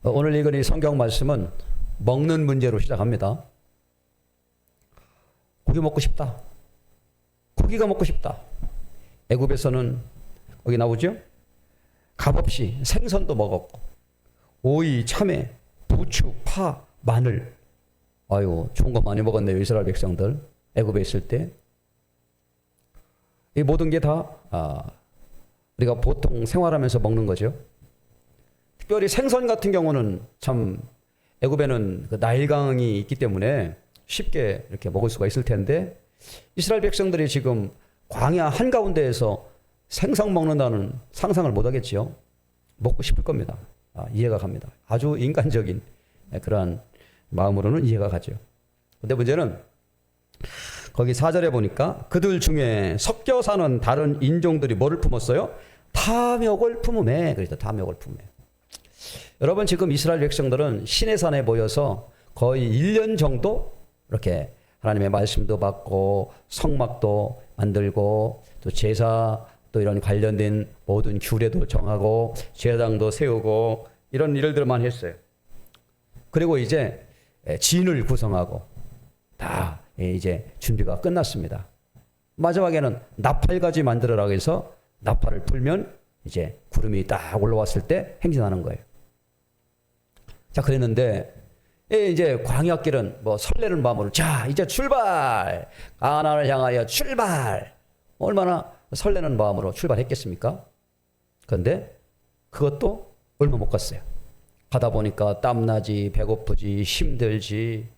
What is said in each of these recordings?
오늘 읽은 이 성경 말씀은 먹는 문제로 시작합니다. 고기 먹고 싶다. 고기가 먹고 싶다. 애굽에서는 거기 나오죠? 값없이 생선도 먹었고 오이, 참외, 부추, 파, 마늘. 아유, 좋은 거 많이 먹었네요. 이스라엘 백성들 애굽에 있을 때. 이 모든 게 다 우리가 보통 생활하면서 먹는 거죠. 특별히 생선 같은 경우는 참 애굽에는 그 나일강이 있기 때문에 쉽게 이렇게 먹을 수가 있을 텐데 이스라엘 백성들이 지금 광야 한가운데에서 생선 먹는다는 상상을 못 하겠지요. 먹고 싶을 겁니다. 이해가 갑니다. 아주 인간적인 그러한 마음으로는 이해가 가죠. 근데 문제는 거기 4절에 보니까 그들 중에 섞여 사는 다른 인종들이 뭐를 품었어요? 탐욕을 품음에. 그래서 탐욕을 품음에. 여러분, 지금 이스라엘 백성들은 시내산에 모여서 거의 1년 정도 이렇게 하나님의 말씀도 받고 성막도 만들고 또 제사 또 이런 관련된 모든 규례도 정하고 제사장도 세우고 이런 일들만 했어요. 그리고 이제 진을 구성하고 다 이제 준비가 끝났습니다. 마지막에는 나팔가지 만들어라고 해서 나팔을 불면 이제 구름이 딱 올라왔을 때 행진하는 거예요. 자, 그랬는데 이제 광야길은 뭐 설레는 마음으로 자, 이제 출발! 가나안을 향하여 출발! 얼마나 설레는 마음으로 출발했겠습니까? 그런데 그것도 얼마 못 갔어요. 가다 보니까 땀나지, 배고프지, 힘들지.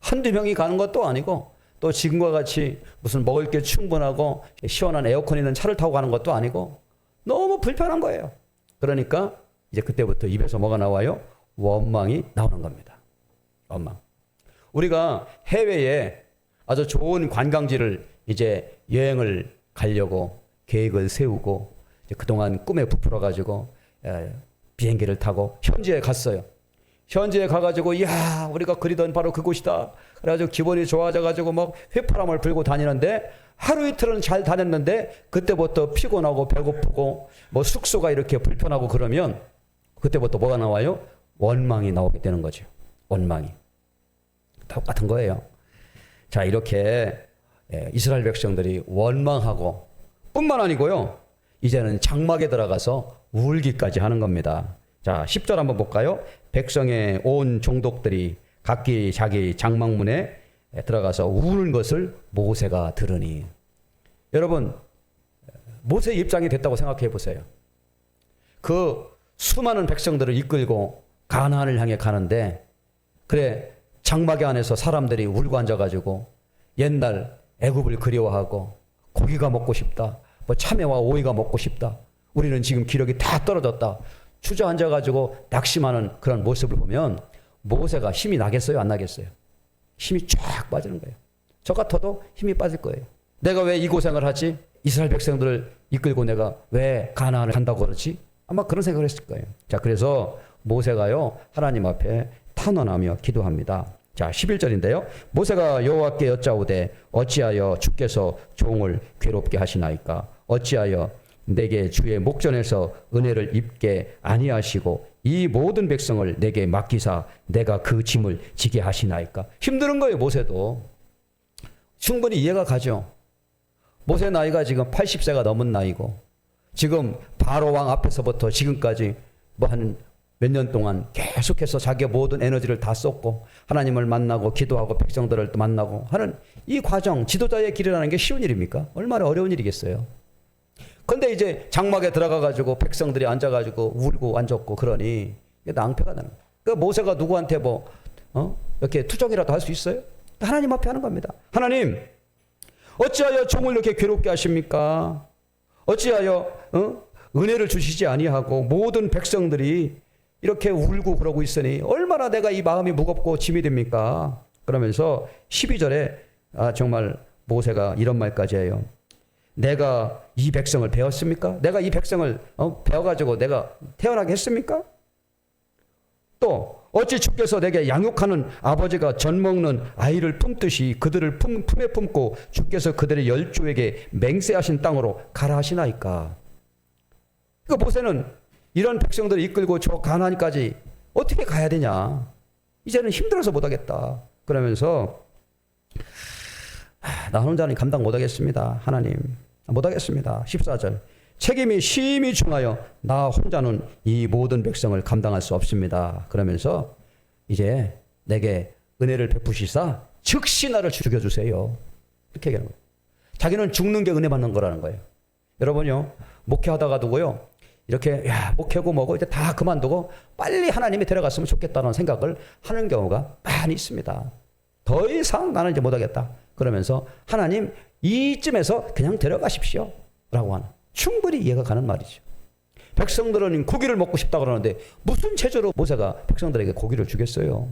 한두 명이 가는 것도 아니고 또 지금과 같이 무슨 먹을 게 충분하고 시원한 에어컨 있는 차를 타고 가는 것도 아니고 너무 불편한 거예요. 그러니까 이제 그때부터 입에서 뭐가 나와요? 원망이 나오는 겁니다. 원망. 우리가 해외에 아주 좋은 관광지를 이제 여행을 가려고 계획을 세우고 이제 그동안 꿈에 부풀어 가지고 비행기를 타고 현지에 갔어요. 현지에 가가지고 이야, 우리가 그리던 바로 그곳이다. 그래가지고 기분이 좋아져가지고 막 휘파람을 불고 다니는데 하루 이틀은 잘 다녔는데 그때부터 피곤하고 배고프고 뭐 숙소가 이렇게 불편하고 그러면 그때부터 뭐가 나와요? 원망이 나오게 되는 거죠. 원망이. 똑같은 거예요. 자, 이렇게 이스라엘 백성들이 원망하고 뿐만 아니고요. 이제는 장막에 들어가서 울기까지 하는 겁니다. 자, 10절 한번 볼까요? 백성의 온 종족들이 각기 자기 장막문에 들어가서 우는 것을 모세가 들으니. 여러분, 모세의 입장이 됐다고 생각해 보세요. 그 수많은 백성들을 이끌고 가나안을 향해 가는데 그래, 장막 안에서 사람들이 울고 앉아가지고 옛날 애굽을 그리워하고 고기가 먹고 싶다, 뭐 참외와 오이가 먹고 싶다, 우리는 지금 기력이 다 떨어졌다, 주저앉아가지고 낙심하는 그런 모습을 보면 모세가 힘이 나겠어요? 안 나겠어요? 힘이 쫙 빠지는 거예요. 저 같아도 힘이 빠질 거예요. 내가 왜 이 고생을 하지? 이스라엘 백성들을 이끌고 내가 왜 가나안을 간다고 그러지? 아마 그런 생각을 했을 거예요. 자, 그래서 모세가요 하나님 앞에 탄원하며 기도합니다. 자, 11절인데요. 모세가 여호와께 여짜오되 어찌하여 주께서 종을 괴롭게 하시나이까? 어찌하여 내게 주의 목전에서 은혜를 입게 아니하시고 이 모든 백성을 내게 맡기사 내가 그 짐을 지게 하시나이까? 힘든 거예요. 모세도 충분히 이해가 가죠. 모세 나이가 지금 80세가 넘은 나이고 지금 바로 왕 앞에서부터 지금까지 뭐 한 몇 년 동안 계속해서 자기의 모든 에너지를 다 쏟고 하나님을 만나고 기도하고 백성들을 만나고 하는 이 과정, 지도자의 길이라는 게 쉬운 일입니까? 얼마나 어려운 일이겠어요. 근데 이제 장막에 들어가가지고 백성들이 앉아가지고 울고 앉았고 그러니 이게 낭패가 나는 거예요. 그러니까 모세가 누구한테 이렇게 투정이라도 할 수 있어요? 하나님 앞에 하는 겁니다. 하나님, 어찌하여 종을 이렇게 괴롭게 하십니까? 어찌하여 은혜를 주시지 아니하고 모든 백성들이 이렇게 울고 그러고 있으니 얼마나 내가 이 마음이 무겁고 짐이 됩니까? 그러면서 12절에 정말 모세가 이런 말까지 해요. 내가 이 백성을 배웠습니까? 내가 이 백성을 배워가지고 내가 태어나게 했습니까? 또 어찌 주께서 내게 양육하는 아버지가 젖 먹는 아이를 품듯이 그들을 품에 품고 주께서 그들의 열조에게 맹세하신 땅으로 가라 하시나이까? 그러니까 모세는 이런 백성들을 이끌고 저 가나안까지 어떻게 가야 되냐? 이제는 힘들어서 못하겠다. 그러면서 나 혼자는 감당 못하겠습니다. 하나님 못하겠습니다. 14절 책임이 심히 중하여 나 혼자는 이 모든 백성을 감당할 수 없습니다. 그러면서 이제 내게 은혜를 베푸시사 즉시 나를 죽여주세요. 이렇게 얘기하는 거예요. 자기는 죽는 게 은혜 받는 거라는 거예요. 여러분요, 목회하다가도요, 이렇게 목회고 뭐고 이제 다 그만두고 빨리 하나님이 데려갔으면 좋겠다는 생각을 하는 경우가 많이 있습니다. 더 이상 나는 이제 못하겠다. 그러면서 하나님 이쯤에서 그냥 데려가십시오 라고 하는, 충분히 이해가 가는 말이죠. 백성들은 고기를 먹고 싶다 그러는데 무슨 체조로 모세가 백성들에게 고기를 주겠어요?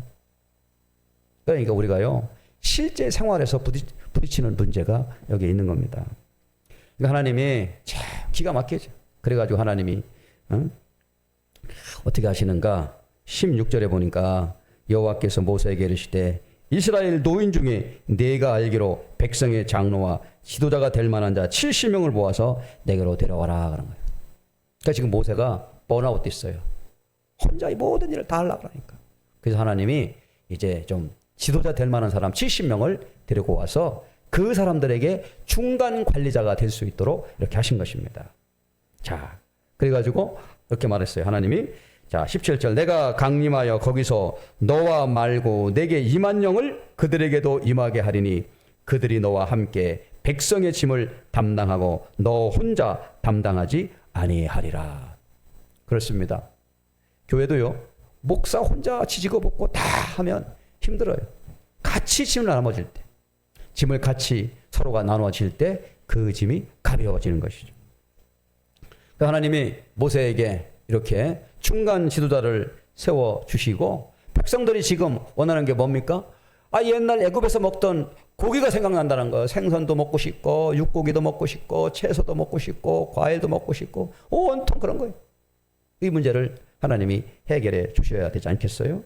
그러니까 우리가요, 실제 생활에서 부딪히는 문제가 여기 있는 겁니다. 그러니까 하나님이 참 기가 막히죠. 그래가지고 하나님이 어떻게 하시는가? 16절에 보니까 여호와께서 모세에게 이르시되 이스라엘 노인 중에 내가 알기로 백성의 장로와 지도자가 될 만한 자 70명을 모아서 내게로 데려와라 그런 거예요. 그러니까 지금 모세가 번아웃 됐어요. 혼자 이 모든 일을 다 하려고 하니까. 그래서 하나님이 이제 좀 지도자 될 만한 사람 70명을 데리고 와서 그 사람들에게 중간 관리자가 될 수 있도록 이렇게 하신 것입니다. 자, 그래가지고 이렇게 말했어요. 하나님이 자 17절 내가 강림하여 거기서 너와 말고 내게 임한 영을 그들에게도 임하게 하리니 그들이 너와 함께 백성의 짐을 담당하고 너 혼자 담당하지 아니하리라. 그렇습니다. 교회도요, 목사 혼자 지지고 볶고 다 하면 힘들어요. 같이 짐을 나눠질 때, 짐을 같이 서로가 나눠질 때 그 짐이 가벼워지는 것이죠. 하나님이 모세에게 이렇게 중간 지도자를 세워주시고 백성들이 지금 원하는 게 뭡니까? 옛날 애굽에서 먹던 고기가 생각난다는 거예요. 생선도 먹고 싶고 육고기도 먹고 싶고 채소도 먹고 싶고 과일도 먹고 싶고 온통 그런 거예요. 이 문제를 하나님이 해결해 주셔야 되지 않겠어요?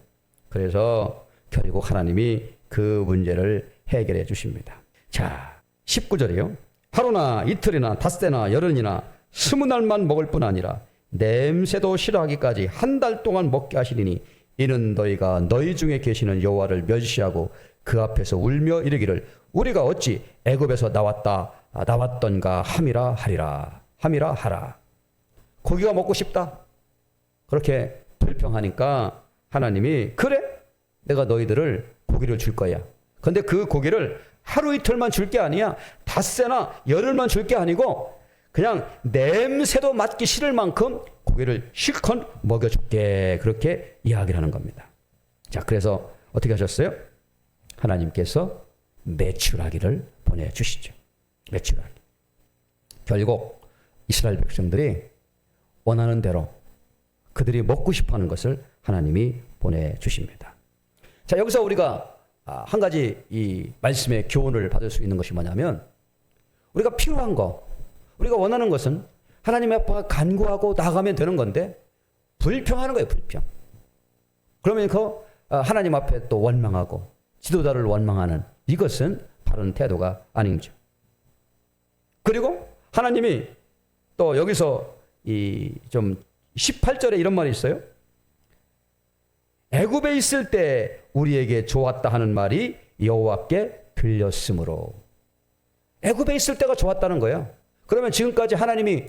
그래서 결국 하나님이 그 문제를 해결해 주십니다. 자, 19절이요. 하루나 이틀이나 닷새나 열흘이나 20날만 먹을 뿐 아니라 냄새도 싫어하기까지 한 달 동안 먹게 하시리니 이는 너희가 너희 중에 계시는 여호와를 멸시하고 그 앞에서 울며 이르기를 우리가 어찌 애굽에서 나왔던가 함이라 하라. 고기가 먹고 싶다 그렇게 불평하니까 하나님이 그래 내가 너희들을 고기를 줄 거야. 근데 그 고기를 하루 이틀만 줄 게 아니야. 닷새나 열흘만 줄 게 아니고 그냥 냄새도 맡기 싫을 만큼 고기를 실컷 먹여줄게. 그렇게 이야기를 하는 겁니다. 자, 그래서 어떻게 하셨어요? 하나님께서 메추라기를 보내주시죠. 메추라기. 결국 이스라엘 백성들이 원하는 대로 그들이 먹고 싶어하는 것을 하나님이 보내주십니다. 자, 여기서 우리가 한 가지 이 말씀의 교훈을 받을 수 있는 것이 뭐냐면 우리가 필요한 거, 우리가 원하는 것은 하나님 앞에 간구하고 나가면 되는 건데 불평하는 거예요. 불평. 그러면 그 하나님 앞에 또 원망하고 지도자를 원망하는 이것은 바른 태도가 아니죠. 그리고 하나님이 또 여기서 이 좀 18절에 이런 말이 있어요. 애굽에 있을 때 우리에게 좋았다 하는 말이 여호와께 들렸으므로. 애굽에 있을 때가 좋았다는 거야. 그러면 지금까지 하나님이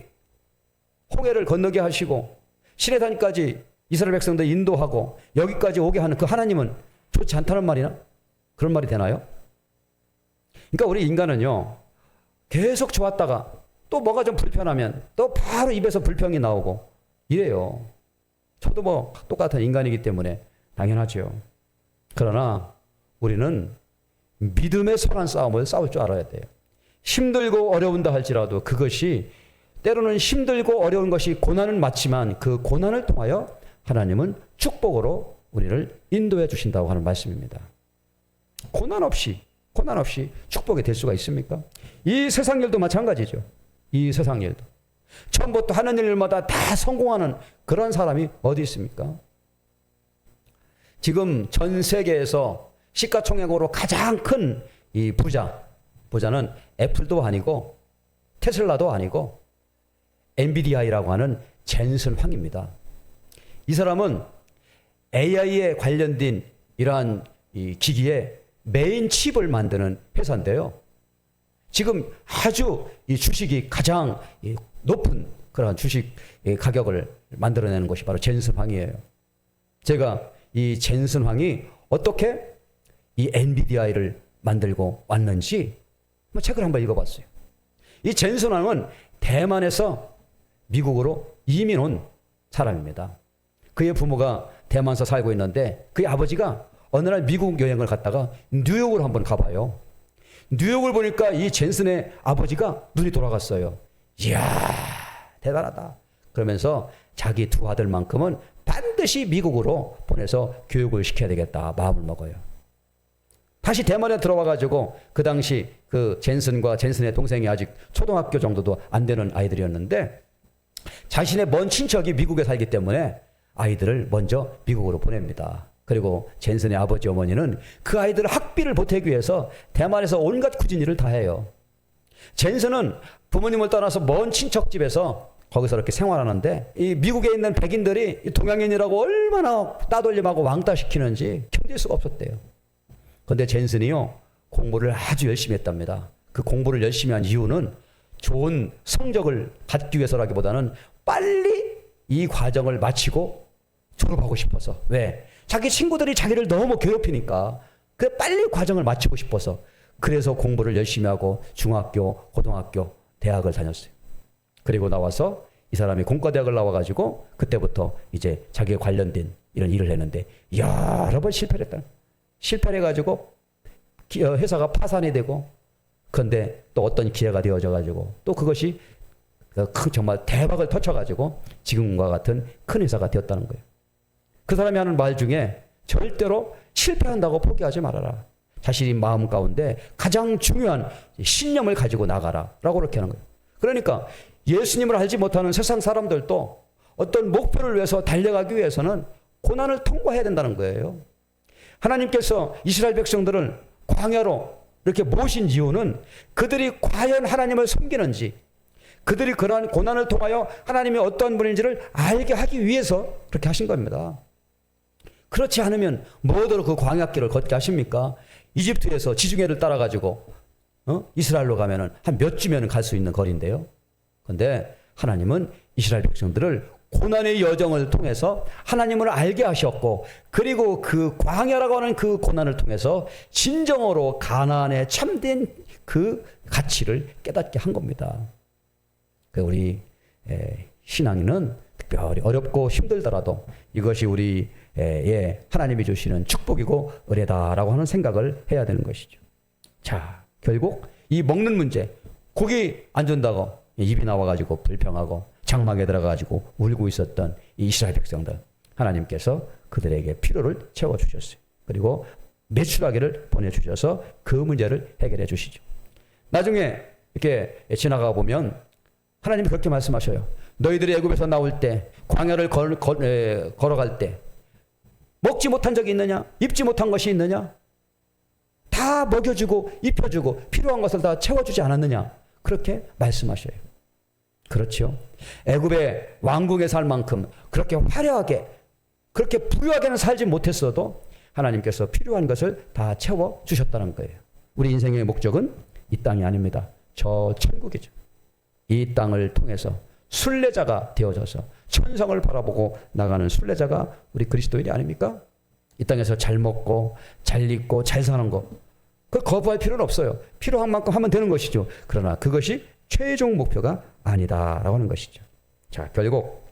홍해를 건너게 하시고 시내산까지 이스라엘 백성들 인도하고 여기까지 오게 하는 그 하나님은 좋지 않다는 말이나? 그런 말이 되나요? 그러니까 우리 인간은요, 계속 좋았다가 또 뭐가 좀 불편하면 또 바로 입에서 불평이 나오고 이래요. 저도 뭐 똑같은 인간이기 때문에 당연하죠. 그러나 우리는 믿음의 선한 싸움을 싸울 줄 알아야 돼요. 힘들고 어려운다 할지라도 그것이 때로는 힘들고 어려운 것이 고난은 맞지만 그 고난을 통하여 하나님은 축복으로 우리를 인도해 주신다고 하는 말씀입니다. 고난 없이 축복이 될 수가 있습니까? 이 세상 일도 마찬가지죠. 이 세상 일도. 처음부터 하는 일마다 다 성공하는 그런 사람이 어디 있습니까? 지금 전 세계에서 시가총액으로 가장 큰 이 부자는 애플도 아니고 테슬라도 아니고 엔비디아이라고 하는 젠슨 황입니다. 이 사람은 AI에 관련된 이러한 이 기기의 메인 칩을 만드는 회사인데요. 지금 아주 이 주식이 가장 높은 그런 주식 가격을 만들어내는 것이 바로 젠슨황이에요. 제가 이 젠슨황이 어떻게 이 엔비디아를 만들고 왔는지 책을 한번 읽어봤어요. 이 젠슨황은 대만에서 미국으로 이민 온 사람입니다. 그의 부모가 대만에서 살고 있는데 그의 아버지가 어느 날 미국 여행을 갔다가 뉴욕을 한번 가봐요. 뉴욕을 보니까 이 젠슨의 아버지가 눈이 돌아갔어요. 이야, 대단하다. 그러면서 자기 두 아들만큼은 반드시 미국으로 보내서 교육을 시켜야 되겠다 마음을 먹어요. 다시 대만에 들어와가지고 그 당시 그 젠슨과 젠슨의 동생이 아직 초등학교 정도도 안 되는 아이들이었는데 자신의 먼 친척이 미국에 살기 때문에 아이들을 먼저 미국으로 보냅니다. 그리고 젠슨의 아버지 어머니는 그 아이들 학비를 보태기 위해서 대만에서 온갖 굳은 일을 다 해요. 젠슨은 부모님을 떠나서 먼 친척집에서 거기서 이렇게 생활하는데 이 미국에 있는 백인들이 동양인이라고 얼마나 따돌림하고 왕따시키는지 견딜 수가 없었대요. 그런데 젠슨이요 공부를 아주 열심히 했답니다. 그 공부를 열심히 한 이유는 좋은 성적을 받기 위해서라기보다는 빨리 이 과정을 마치고 졸업하고 싶어서. 왜? 자기 친구들이 자기를 너무 괴롭히니까 그 빨리 과정을 마치고 싶어서. 그래서 공부를 열심히 하고 중학교, 고등학교, 대학을 다녔어요. 그리고 나와서 이 사람이 공과대학을 나와가지고 그때부터 이제 자기에 관련된 이런 일을 했는데 여러 번 실패를 했다. 실패를 해가지고 회사가 파산이 되고 그런데 또 어떤 기회가 되어져가지고 또 그것이 정말 대박을 터쳐가지고 지금과 같은 큰 회사가 되었다는 거예요. 그 사람이 하는 말 중에 절대로 실패한다고 포기하지 말아라. 자신이 마음 가운데 가장 중요한 신념을 가지고 나가라 라고 그렇게 하는 거예요. 그러니까 예수님을 알지 못하는 세상 사람들도 어떤 목표를 위해서 달려가기 위해서는 고난을 통과해야 된다는 거예요. 하나님께서 이스라엘 백성들을 광야로 이렇게 모신 이유는 그들이 과연 하나님을 섬기는지 그들이 그러한 고난을 통하여 하나님이 어떤 분인지를 알게 하기 위해서 그렇게 하신 겁니다. 그렇지 않으면 뭐더러 그 광야길을 걷게 하십니까? 이집트에서 지중해를 따라가지고 이스라엘로 가면은 한 몇 주면 갈 수 있는 거리인데요. 그런데 하나님은 이스라엘 백성들을 고난의 여정을 통해서 하나님을 알게 하셨고 그리고 그 광야라고 하는 그 고난을 통해서 진정으로 가나안의 참된 그 가치를 깨닫게 한 겁니다. 우리 신앙인은 특별히 어렵고 힘들더라도 이것이 우리 하나님이 주시는 축복이고 은혜다라고 하는 생각을 해야 되는 것이죠. 자, 결국 이 먹는 문제, 고기 안 준다고 입이 나와가지고 불평하고 장막에 들어가가지고 울고 있었던 이 이스라엘 백성들, 하나님께서 그들에게 필요를 채워주셨어요. 그리고 메추라기를 보내주셔서 그 문제를 해결해 주시죠. 나중에 이렇게 지나가 보면 하나님이 그렇게 말씀하셔요. 너희들이 애굽에서 나올 때 광야를 걸어갈 때 먹지 못한 적이 있느냐? 입지 못한 것이 있느냐? 다 먹여주고 입혀주고 필요한 것을 다 채워주지 않았느냐? 그렇게 말씀하셔요. 그렇죠. 애굽의 왕궁에 살 만큼 그렇게 화려하게 그렇게 부유하게는 살지 못했어도 하나님께서 필요한 것을 다 채워주셨다는 거예요. 우리 인생의 목적은 이 땅이 아닙니다. 저 천국이죠. 이 땅을 통해서 순례자가 되어져서 천성을 바라보고 나가는 순례자가 우리 그리스도인이 아닙니까? 이 땅에서 잘 먹고 잘 입고 잘 사는 거 그걸 거부할 필요는 없어요. 필요한 만큼 하면 되는 것이죠. 그러나 그것이 최종 목표가 아니다라고 하는 것이죠. 자, 결국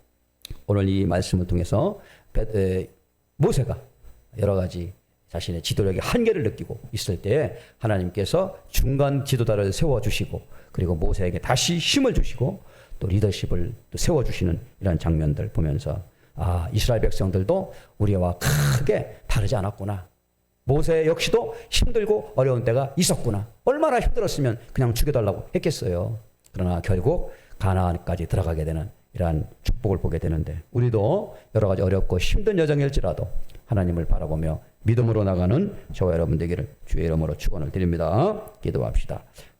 오늘 이 말씀을 통해서 모세가 여러 가지 자신의 지도력의 한계를 느끼고 있을 때에 하나님께서 중간 지도자를 세워주시고 그리고 모세에게 다시 힘을 주시고 또 리더십을 또 세워주시는 이런 장면들 보면서 아, 이스라엘 백성들도 우리와 크게 다르지 않았구나. 모세 역시도 힘들고 어려운 때가 있었구나. 얼마나 힘들었으면 그냥 죽여달라고 했겠어요. 그러나 결국 가나안까지 들어가게 되는 이러한 축복을 보게 되는데 우리도 여러 가지 어렵고 힘든 여정일지라도 하나님을 바라보며 믿음으로 나가는 저와 여러분 되기를 주의 이름으로 축원을 드립니다. 기도합시다.